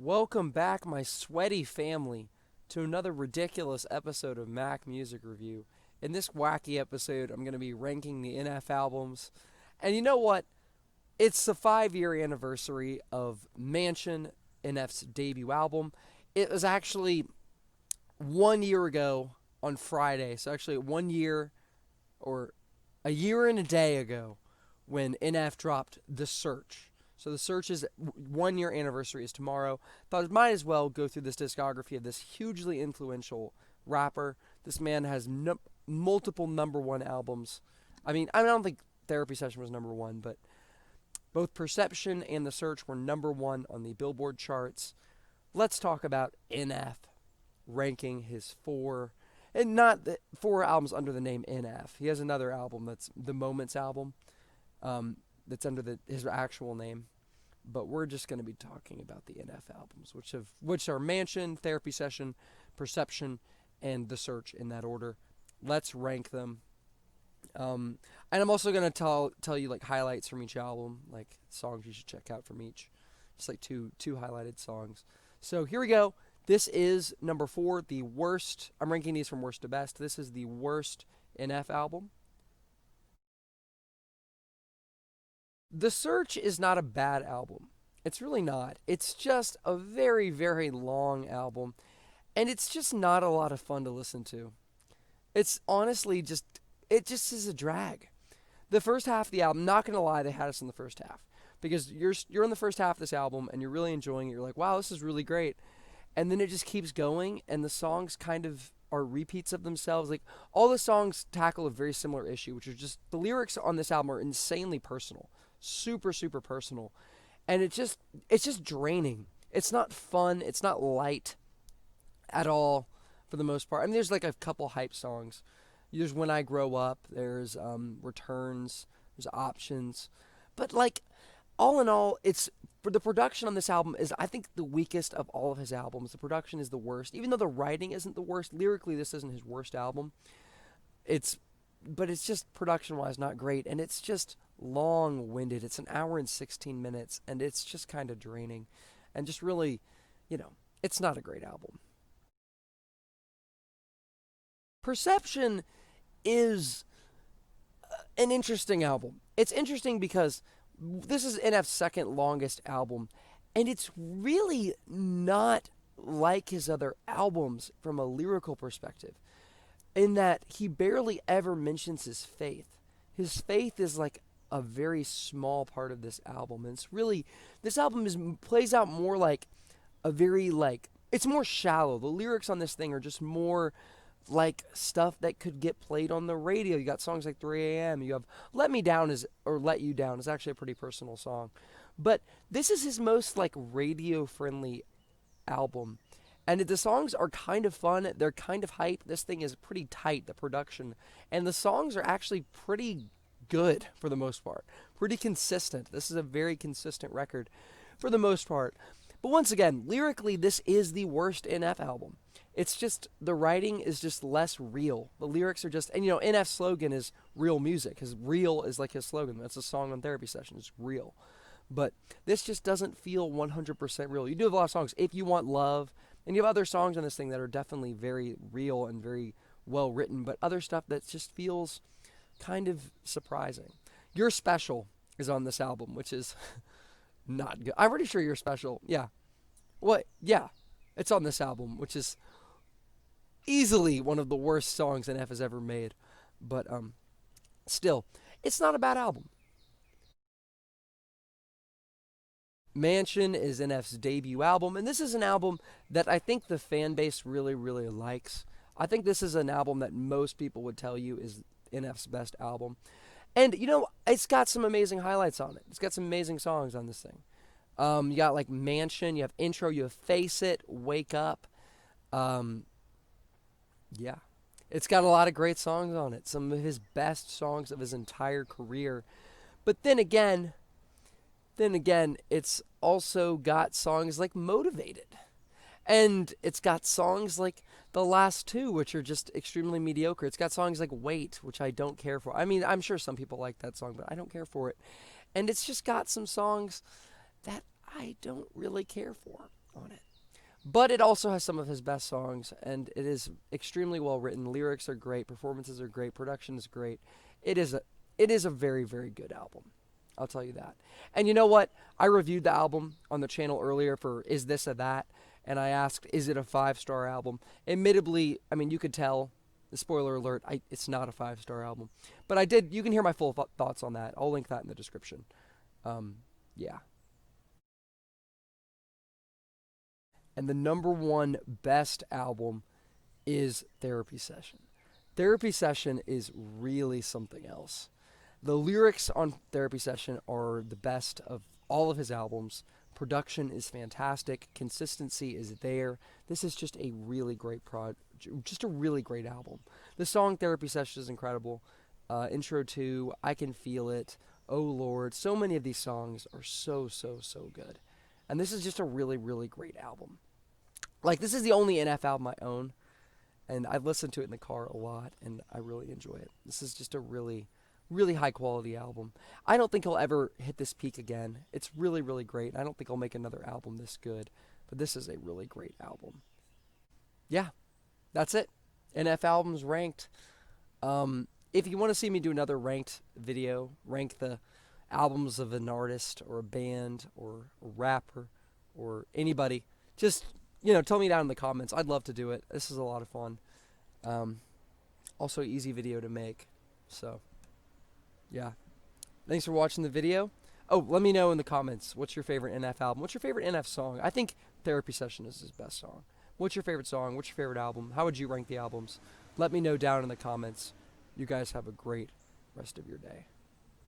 Welcome back, my sweaty family, to another ridiculous episode of Mac Music Review. In this wacky episode, I'm going to be ranking the NF albums. And you know what? It's the 5 year anniversary of Mansion, NF's debut album. It was actually 1 year ago on Friday. So, actually, 1 year or a year and a day ago when NF dropped The Search. So The Search's 1 year anniversary is tomorrow. Thought I might as well go through this discography of this hugely influential rapper. This man has multiple number one albums. I don't think Therapy Session was number one, but both Perception and The Search were number one on the Billboard charts. Let's talk about NF ranking his and not the four albums under the name NF. He has another album that's the Moments album, that's under his actual name. But we're just going to be talking about the NF albums, which are Mansion, Therapy Session, Perception, and The Search in that order. Let's rank them. And I'm also going to tell you like highlights from each album, like songs you should check out from each. Just like two highlighted songs. So here we go. This is number 4, the worst. I'm ranking these from worst to best. This is the worst NF album. The Search is not a bad album. It's really not. It's just a very, very long album, and it's just not a lot of fun to listen to. It's honestly it just is a drag. The first half of the album, not gonna lie, they had us in the first half because you're in the first half of this album and you're really enjoying it. You're like, wow, this is really great, and then it just keeps going, and the songs kind of are repeats of themselves. Like all the songs tackle a very similar issue, which is just the lyrics on this album are insanely personal, super super personal, and it's just draining. It's not fun. It's not light at all for the most part. There's like a couple hype songs. There's When I Grow Up. There's Returns. There's Options. But like all in all, it's the production on this album is I think the weakest of all of his albums. The production is the worst, even though the writing isn't the worst. Lyrically, this isn't his worst album. It's but it's just production wise not great, and it's just long winded. It's an hour and 16 minutes, and it's just kind of draining, and just really, it's not a great album. Perception is an interesting album. It's interesting because this is NF's second longest album, and it's really not like his other albums from a lyrical perspective, in that he barely ever mentions his faith. His faith is like a very small part of this album. And it's really this album plays out more like a very like it's more shallow. The lyrics on this thing are just more like stuff that could get played on the radio. You got songs like 3 a.m. You have Let You Down is actually a pretty personal song. But this is his most like radio friendly album. And the songs are kind of fun. They're kind of hype. This thing is pretty tight, the production. And the songs are actually pretty good for the most part. Pretty consistent. This is a very consistent record for the most part. But once again, lyrically, this is the worst NF album. It's just, the writing is just less real. The lyrics are just, and NF's slogan is real music. His real is like his slogan. That's a song on Therapy Session. It's real. But this just doesn't feel 100% real. You do have a lot of songs. If You Want Love, and you have other songs on this thing that are definitely very real and very well written, but other stuff that just feels kind of surprising. You're Special is on this album, which is not good. I'm pretty sure You're Special. Yeah. What? Yeah. It's on this album, which is easily one of the worst songs NF has ever made. But still, it's not a bad album. Mansion is NF's debut album, and this is an album that I think the fan base really, really likes. I think this is an album that most people would tell you is NF's best album. And, it's got some amazing highlights on it. It's got some amazing songs on this thing. You got, like, Mansion, you have Intro, you have Face It, Wake Up. Yeah. It's got a lot of great songs on it. Some of his best songs of his entire career. But then again, it's also got songs like Motivated. And it's got songs like the last two, which are just extremely mediocre. It's got songs like Wait, which I don't care for. I'm sure some people like that song, but I don't care for it. And it's just got some songs that I don't really care for. on it. But it also has some of his best songs, and it is extremely well written. Lyrics are great, performances are great, production is great. It is a it is a very, very good album. I'll tell you that. And you know what? I reviewed the album on the channel earlier for Is This a That? And I asked, is it a 5-star album? Admittedly, I mean, you could tell, the spoiler alert, it's not a 5-star album. But you can hear my full thoughts on that. I'll link that in the description. Yeah. And the number one best album is Therapy Session. Therapy Session is really something else. The lyrics on Therapy Session are the best of all of his albums. Production is fantastic. Consistency is there. This is just a really great just a really great album. The song Therapy Session is incredible. Intro to I Can Feel It. Oh Lord. So many of these songs are so, so, so good. And this is just a really, really great album. Like, this is the only NF album I own, and I've listened to it in the car a lot, and I really enjoy it. This is just a really, really high quality album. I don't think he'll ever hit this peak again. It's really, really great. I don't think he'll make another album this good, but this is a really great album. Yeah, that's it. NF albums ranked. If you want to see me do another ranked video, rank the albums of an artist or a band or a rapper or anybody, just tell me down in the comments. I'd love to do it. This is a lot of fun. Also, easy video to make. So, yeah. Thanks for watching the video. Oh, let me know in the comments, what's your favorite NF album? What's your favorite NF song? I think Therapy Session is his best song. What's your favorite song? What's your favorite album? How would you rank the albums? Let me know down in the comments. You guys have a great rest of your day.